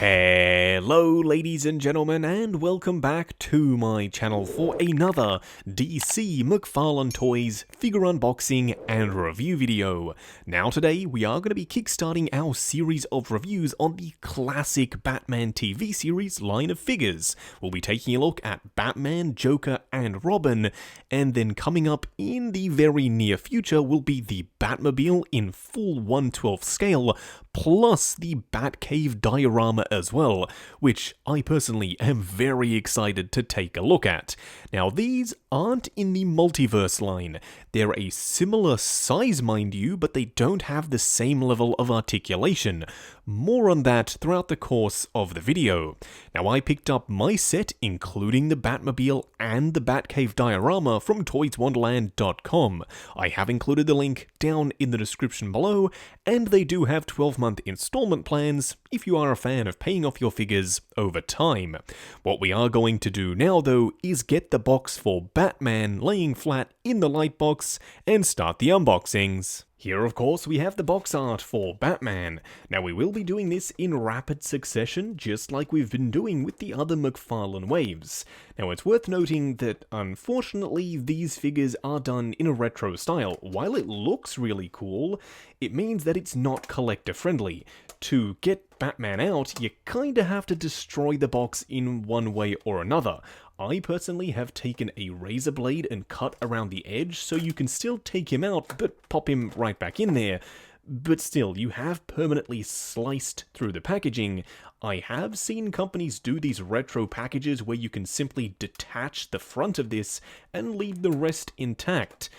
Hello ladies and gentlemen, and welcome back to my channel for another DC McFarlane Toys figure unboxing and review video. Now today we are going to be kickstarting our series of reviews on the classic Batman TV series line of figures. We'll be taking a look at Batman, Joker and Robin, and then coming up in the very near future will be the Batmobile in full 1/12 scale, plus the Batcave diorama as well, which I personally am very excited to take a look at. Now these aren't in the multiverse line. They're a similar size, mind you, but they don't have the same level of articulation. More on that throughout the course of the video. Now I picked up my set, including the Batmobile and the Batcave diorama from toyswonderland.com. I have included the link down in the description below, and they do have 12-month installment plans if you are a fan of paying off your figures over time. What we are going to do now though is get the box for Batman laying flat in the light box and start the unboxings. Here, of course, we have the box art for Batman. Now, we will be doing this in rapid succession, just like we've been doing with the other McFarlane waves. Now, it's worth noting that, unfortunately, these figures are done in a retro style. While it looks really cool, it means that it's not collector-friendly. To get Batman out, you kinda have to destroy the box in one way or another. I personally have taken a razor blade and cut around the edge so you can still take him out but pop him right back in there. But still, you have permanently sliced through the packaging. I have seen companies do these retro packages where you can simply detach the front of this and leave the rest intact.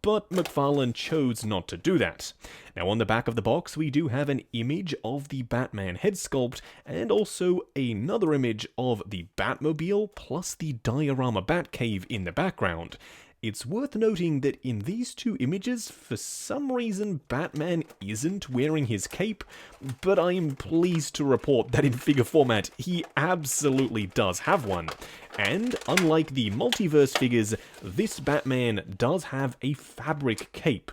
But McFarlane chose not to do that. Now on the back of the box we do have an image of the Batman head sculpt and also another image of the Batmobile plus the diorama Batcave in the background. It's worth noting that in these two images, for some reason, Batman isn't wearing his cape, but I am pleased to report that in figure format, he absolutely does have one. And unlike the multiverse figures, this Batman does have a fabric cape.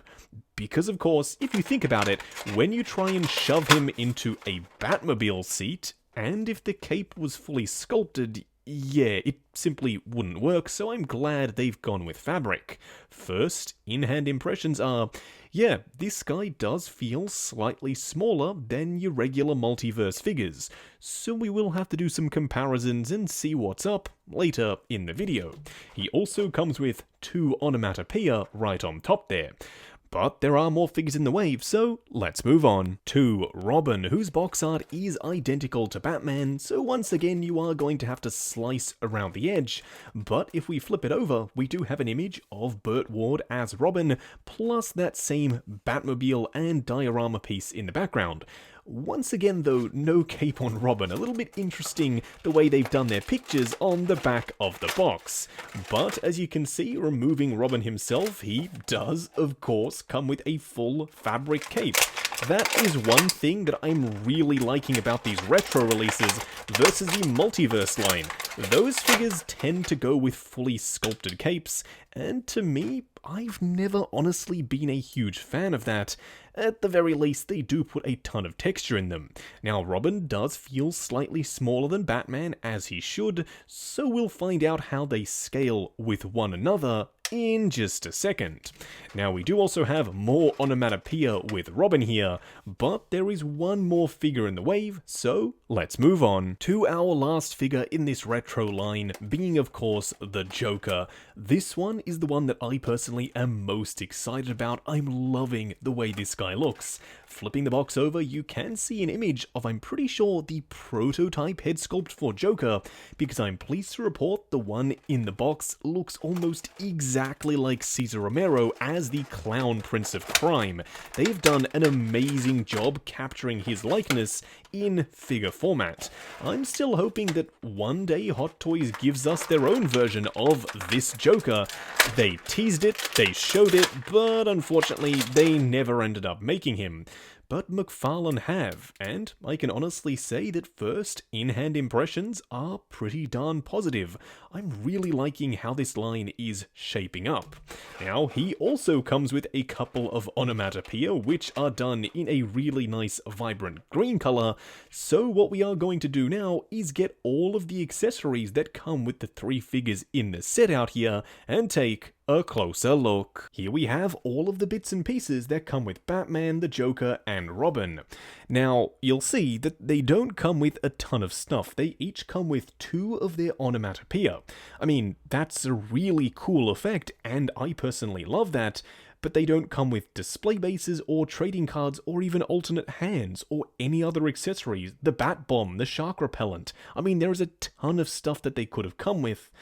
Because of course, if you think about it, when you try and shove him into a Batmobile seat, and if the cape was fully sculpted, yeah, it simply wouldn't work, so I'm glad they've gone with fabric. First, in-hand impressions are, yeah, this guy does feel slightly smaller than your regular multiverse figures, so we will have to do some comparisons and see what's up later in the video. He also comes with 2 onomatopoeia right on top there. But there are more figures in the wave, so let's move on to Robin, whose box art is identical to Batman, so once again you are going to have to slice around the edge. But if we flip it over, we do have an image of Burt Ward as Robin, plus that same Batmobile and diorama piece in the background. Once again though, no cape on Robin. A little bit interesting the way they've done their pictures on the back of the box. But as you can see, removing Robin himself, he does of course come with a full fabric cape. That is one thing that I'm really liking about these retro releases versus the multiverse line. Those figures tend to go with fully sculpted capes, and to me, I've never honestly been a huge fan of that. At the very least, they do put a ton of texture in them. Now, Robin does feel slightly smaller than Batman, as he should, so we'll find out how they scale with one another in just a second. Now we do also have more onomatopoeia with Robin here, but there is one more figure in the wave, so let's move on to our last figure in this retro line, being of course the Joker. This one is the one that I personally am most excited about. I'm loving the way this guy looks. Flipping the box over, you can see an image of, I'm pretty sure, the prototype head sculpt for Joker, because I'm pleased to report the one in the box looks almost exactly like Cesar Romero as the Clown Prince of Crime. They've done an amazing job capturing his likeness in figure format. I'm still hoping that one day Hot Toys gives us their own version of this Joker. They teased it, they showed it, but unfortunately they never ended up making him. But McFarlane have, and I can honestly say that first in-hand impressions are pretty darn positive. I'm really liking how this line is shaping up. Now, he also comes with a couple of onomatopoeia, which are done in a really nice vibrant green color, So what we are going to do now is get all of the accessories that come with the 3 figures in the set out here and take a closer look. Here we have all of the bits and pieces that come with Batman, the Joker, and Robin. Now, you'll see that they don't come with a ton of stuff. They each come with 2 of their onomatopoeia. I mean, that's a really cool effect, and I personally love that, but they don't come with display bases or trading cards or even alternate hands or any other accessories, the bat bomb, the shark repellent. I mean, there is a ton of stuff that they could have come with,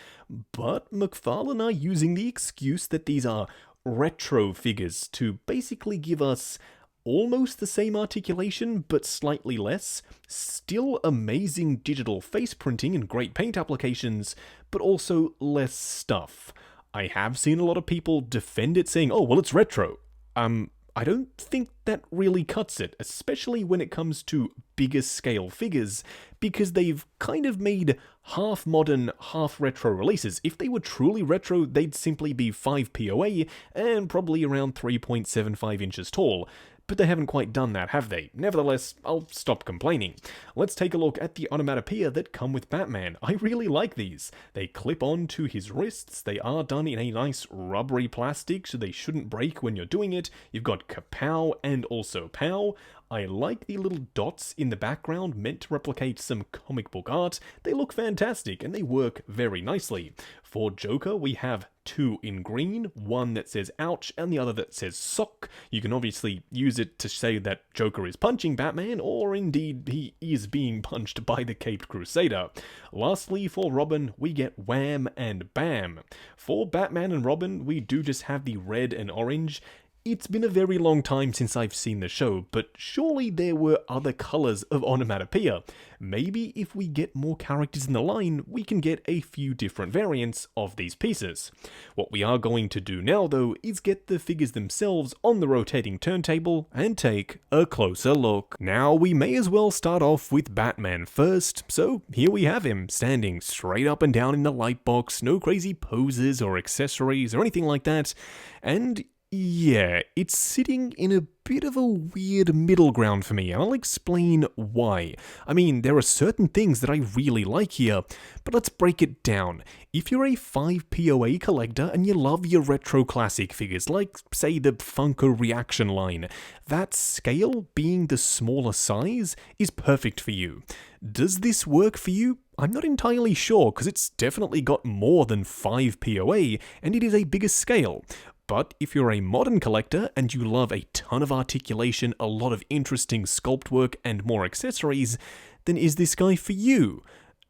but McFarlane are using the excuse that these are retro figures to basically give us almost the same articulation, but slightly less, still amazing digital face printing and great paint applications, but also less stuff. I have seen a lot of people defend it saying, oh, well, it's retro. I don't think that really cuts it, especially when it comes to bigger scale figures, because they've kind of made half modern, half retro releases. If they were truly retro, they'd simply be 5 POA and probably around 3.75 inches tall. But they haven't quite done that, have they? Nevertheless, I'll stop complaining. Let's take a look at the onomatopoeia that come with Batman. I really like these. They clip on to his wrists. They are done in a nice rubbery plastic, so they shouldn't break when you're doing it. You've got kapow and also pow. I like the little dots in the background meant to replicate some comic book art. They look fantastic and they work very nicely. For Joker, we have 2 in green, one that says ouch and the other that says sock. You can obviously use it to say that Joker is punching Batman, or indeed he is being punched by the Caped Crusader. Lastly, for Robin, we get wham and bam. For Batman and Robin, we do just have the red and orange. It's been a very long time since I've seen the show, but surely there were other colours of onomatopoeia. Maybe if we get more characters in the line, we can get a few different variants of these pieces. What we are going to do now, though, is get the figures themselves on the rotating turntable and take a closer look. Now, we may as well start off with Batman first, so here we have him, standing straight up and down in the light box, no crazy poses or accessories or anything like that, and yeah, it's sitting in a bit of a weird middle ground for me, and I'll explain why. I mean, there are certain things that I really like here, but let's break it down. If you're a 5 POA collector and you love your retro classic figures, like, say, the Funko Reaction line, that scale, being the smaller size, is perfect for you. Does this work for you? I'm not entirely sure, because it's definitely got more than 5 POA, and it is a bigger scale. But if you're a modern collector and you love a ton of articulation, a lot of interesting sculpt work, and more accessories, then is this guy for you?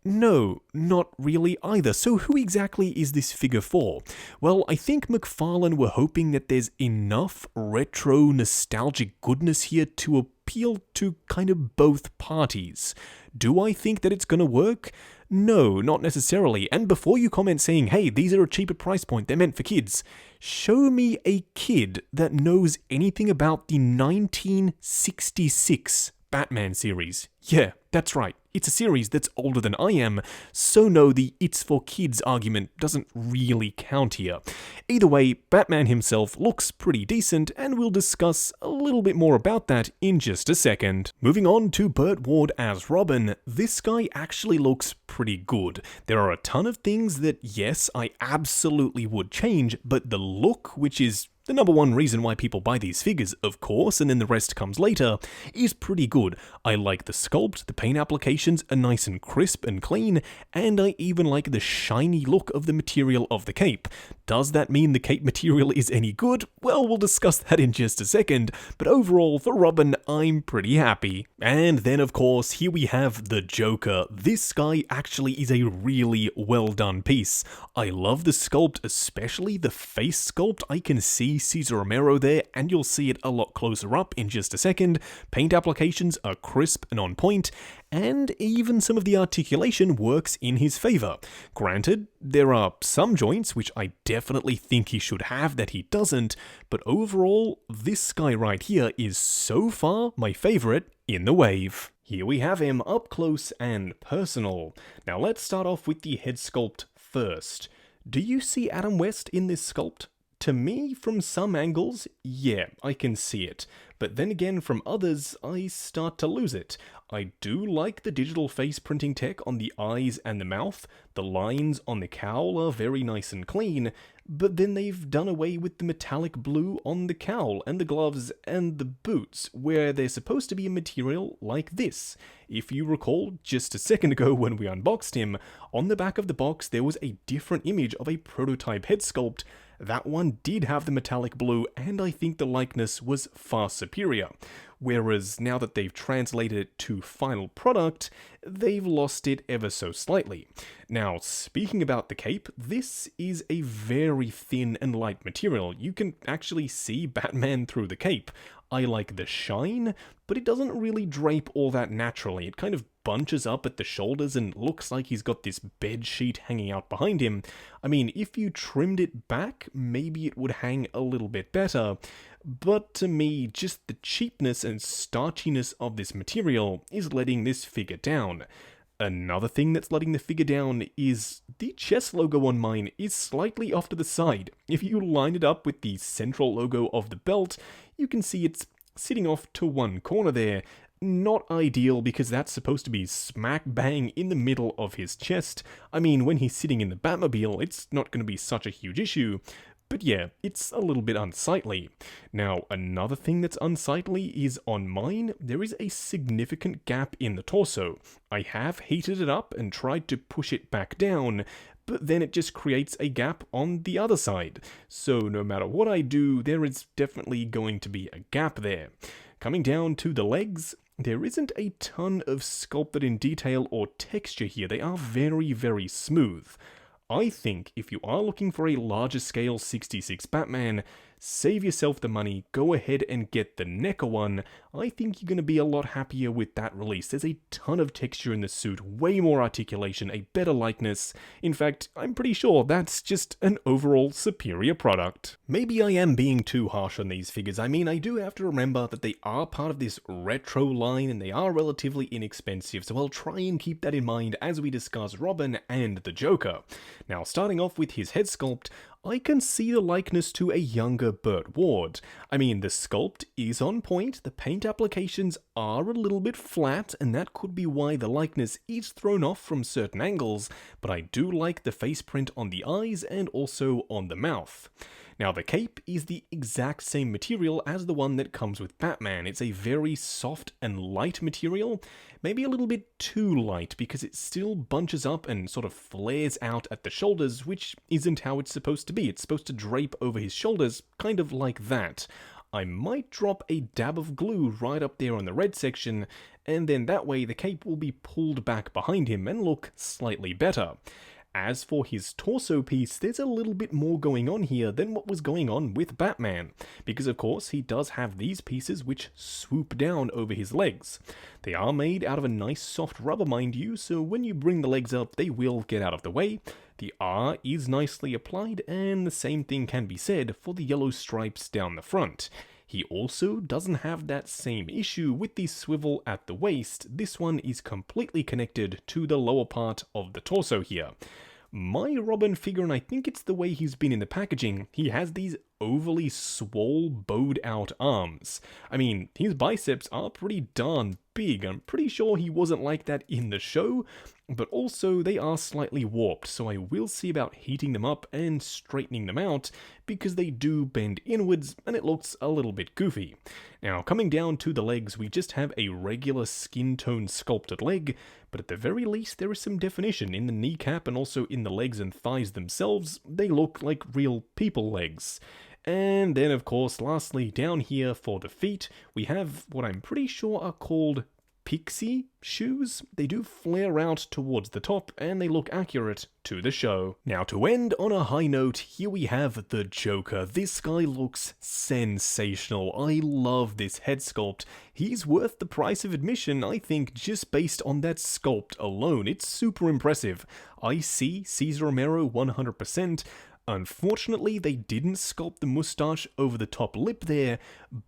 No, not really either. So who exactly is this figure for? Well, I think McFarlane were hoping that there's enough retro nostalgic goodness here to appeal to kind of both parties. Do I think that it's gonna work? No, not necessarily. And before you comment saying, hey, these are a cheaper price point, they're meant for kids, show me a kid that knows anything about the 1966 Batman series. Yeah, that's right. It's a series that's older than I am, so no, the it's for kids argument doesn't really count here. Either way, Batman himself looks pretty decent, and we'll discuss a little bit more about that in just a second. Moving on to Burt Ward as Robin, this guy actually looks pretty good. There are a ton of things that, yes, I absolutely would change, but the look, which is the number one reason why people buy these figures, of course, and then the rest comes later, is pretty good. I like the sculpt, the paint applications are nice and crisp and clean, and I even like the shiny look of the material of the cape. Does that mean the cape material is any good? Well, we'll discuss that in just a second, but overall, for Robin, I'm pretty happy. And then, of course, here we have the Joker. This guy actually is a really well done piece. I love the sculpt, especially the face sculpt. I can see Cesar Romero there, and you'll see it a lot closer up in just a second. Paint applications are crisp and on point, and even some of the articulation works in his favor. Granted, there are some joints which I definitely think he should have that he doesn't, but overall, this guy right here is so far my favorite in the wave. Here we have him up close and personal. Now let's start off with the head sculpt first. Do you see Adam West in this sculpt? To me, from some angles, yeah, I can see it. But then again, from others, I start to lose it. I do like the digital face printing tech on the eyes and the mouth. The lines on the cowl are very nice and clean, but then they've done away with the metallic blue on the cowl and the gloves and the boots, where they're supposed to be a material like this. If you recall, just a second ago when we unboxed him, on the back of the box there was a different image of a prototype head sculpt. That one did have the metallic blue, and I think the likeness was far superior. Whereas now that they've translated it to final product, they've lost it ever so slightly. Now, speaking about the cape, this is a very thin and light material. You can actually see Batman through the cape. I like the shine, but it doesn't really drape all that naturally. It kind of bunches up at the shoulders and looks like he's got this bed sheet hanging out behind him. I mean, if you trimmed it back, maybe it would hang a little bit better. But to me, just the cheapness and starchiness of this material is letting this figure down. Another thing that's letting the figure down is the chest logo on mine is slightly off to the side. If you line it up with the central logo of the belt, you can see it's sitting off to one corner there. Not ideal because that's supposed to be smack bang in the middle of his chest. I mean, when he's sitting in the Batmobile, it's not going to be such a huge issue. But yeah, it's a little bit unsightly. Now, another thing that's unsightly is on mine, there is a significant gap in the torso. I have heated it up and tried to push it back down, but then it just creates a gap on the other side. So no matter what I do, there is definitely going to be a gap there. Coming down to the legs, there isn't a ton of sculpted in detail or texture here. They are very, very smooth. I think if you are looking for a larger scale 66 Batman, save yourself the money, go ahead and get the NECA one. I think you're going to be a lot happier with that release. There's a ton of texture in the suit, way more articulation, a better likeness. In fact, I'm pretty sure that's just an overall superior product. Maybe I am being too harsh on these figures. I mean, I do have to remember that they are part of this retro line and they are relatively inexpensive, so I'll try and keep that in mind as we discuss Robin and the Joker. Now, starting off with his head sculpt, I can see the likeness to a younger Burt Ward. I mean, the sculpt is on point, the paint applications are a little bit flat, and that could be why the likeness is thrown off from certain angles, but I do like the face print on the eyes and also on the mouth. Now, the cape is the exact same material as the one that comes with Batman. It's a very soft and light material, maybe a little bit too light because it still bunches up and sort of flares out at the shoulders, which isn't how it's supposed to be. It's supposed to drape over his shoulders, kind of like that. I might drop a dab of glue right up there on the red section, and then that way the cape will be pulled back behind him and look slightly better. As for his torso piece, there's a little bit more going on here than what was going on with Batman, because of course he does have these pieces which swoop down over his legs. They are made out of a nice soft rubber, mind you, so when you bring the legs up they will get out of the way. The R is nicely applied, and the same thing can be said for the yellow stripes down the front. He also doesn't have that same issue with the swivel at the waist. This one is completely connected to the lower part of the torso here. My Robin figure, and I think it's the way he's been in the packaging, he has these overly swole, bowed out arms. I mean, his biceps are pretty darn big. I'm pretty sure he wasn't like that in the show, but also they are slightly warped, so I will see about heating them up and straightening them out, because they do bend inwards and it looks a little bit goofy. Now, coming down to the legs, we just have a regular skin tone sculpted leg, but at the very least there is some definition in the kneecap and also in the legs and thighs themselves. They look like real people legs. And then, of course, lastly, down here for the feet, we have what I'm pretty sure are called pixie shoes. They do flare out towards the top, and they look accurate to the show. Now, to end on a high note, here we have the Joker. This guy looks sensational. I love this head sculpt. He's worth the price of admission, I think, just based on that sculpt alone. It's super impressive. I see Cesar Romero 100%. Unfortunately, they didn't sculpt the mustache over the top lip there,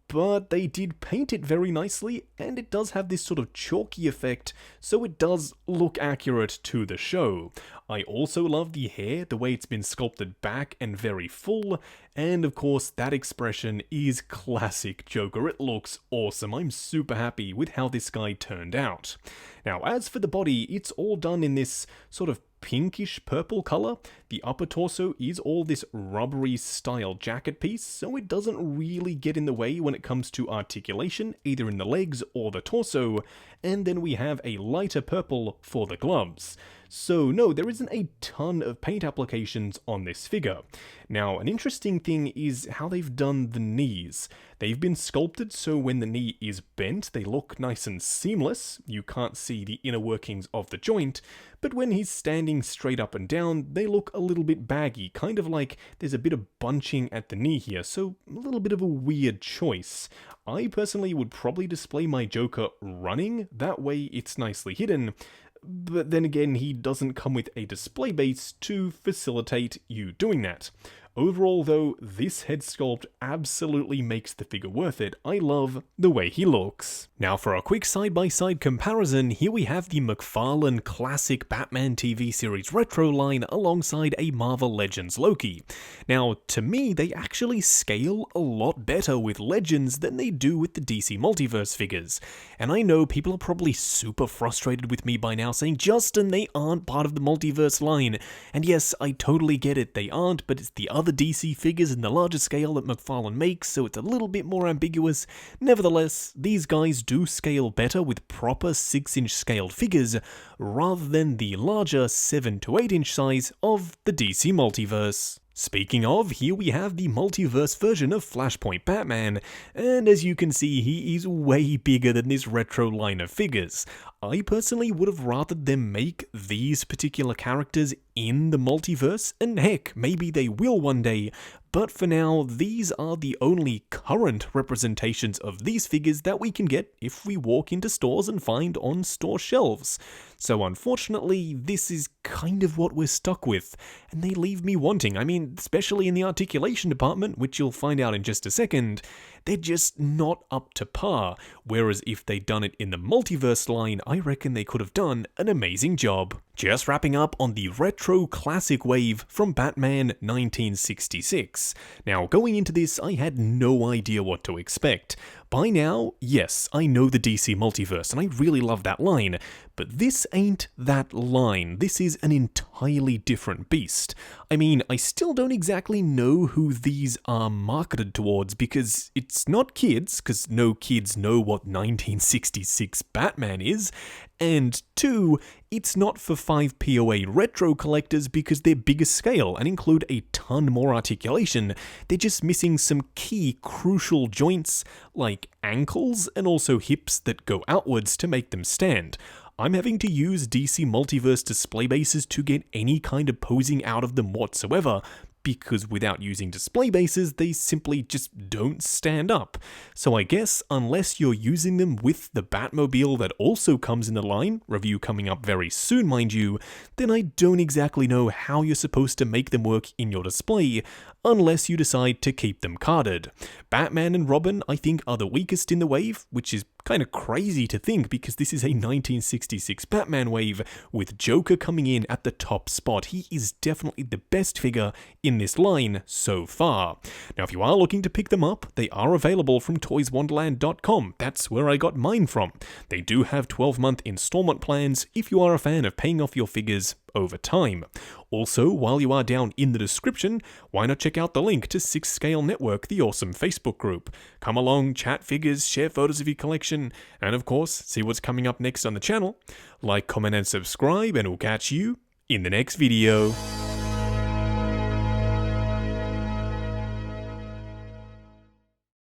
but they did paint it very nicely, and it does have this sort of chalky effect, so it does look accurate to the show. I also love the hair, the way it's been sculpted back and very full, and of course that expression is classic Joker. It looks awesome. I'm super happy with how this guy turned out. Now, as for the body, it's all done in this sort of pinkish purple color. The upper torso is all this rubbery style jacket piece, so it doesn't really get in the way when it comes to articulation, either in the legs or the torso, and then we have a lighter purple for the gloves. So no, there isn't a ton of paint applications on this figure. Now, an interesting thing is how they've done the knees. They've been sculpted so when the knee is bent, they look nice and seamless. You can't see the inner workings of the joint, but when he's standing straight up and down, they look a little bit baggy, kind of like there's a bit of bunching at the knee here, so a little bit of a weird choice. I personally would probably display my Joker running, that way it's nicely hidden. But then again, he doesn't come with a display base to facilitate you doing that. Overall though, this head sculpt absolutely makes the figure worth it. I love the way he looks. Now for a quick side-by-side comparison, here we have the McFarlane classic Batman TV series retro line alongside a Marvel Legends Loki. Now, to me, they actually scale a lot better with Legends than they do with the DC Multiverse figures. And I know people are probably super frustrated with me by now saying, Justin, they aren't part of the Multiverse line. And yes, I totally get it, they aren't, but it's the other DC figures in the larger scale that McFarlane makes, so it's a little bit more ambiguous. Nevertheless, these guys do scale better with proper 6-inch scaled figures, rather than the larger 7 to 8-inch size of the DC Multiverse. Speaking of, here we have the multiverse version of Flashpoint Batman, and as you can see, he is way bigger than this retro line of figures. I personally would have rathered them make these particular characters in the multiverse, and heck, maybe they will one day, but for now, these are the only current representations of these figures that we can get if we walk into stores and find on store shelves. So unfortunately, this is kind of what we're stuck with, and they leave me wanting. I mean, especially in the articulation department, which you'll find out in just a second, they're just not up to par, whereas if they'd done it in the multiverse line, I reckon they could have done an amazing job. Just wrapping up on the retro classic wave from Batman 1966. Now, going into this, I had no idea what to expect. By now, yes, I know the DC Multiverse, and I really love that line, but this ain't that line. This is an entirely different beast. I mean, I still don't exactly know who these are marketed towards, because it's not kids, because no kids know what 1966 Batman is, and 2, it's not for 5POA retro collectors because they're bigger scale and include a ton more articulation. They're just missing some key crucial joints like ankles and also hips that go outwards to make them stand. I'm having to use DC Multiverse display bases to get any kind of posing out of them whatsoever, because without using display bases, they simply just don't stand up. So I guess unless you're using them with the Batmobile that also comes in the line, review coming up very soon mind you, then I don't exactly know how you're supposed to make them work in your display, unless you decide to keep them carded. Batman and Robin, I think, are the weakest in the wave, which is kind of crazy to think because this is a 1966 Batman wave with Joker coming in at the top spot. He is definitely the best figure in this line so far. Now, if you are looking to pick them up, they are available from toyswonderland.com. That's where I got mine from. They do have 12-month installment plans if you are a fan of paying off your figures over time. Also, while you are down in the description, why not check out the link to 6 Scale Network, the awesome Facebook group. Come along, chat figures, share photos of your collection, and of course, see what's coming up next on the channel. Like, comment, and subscribe, and we'll catch you in the next video.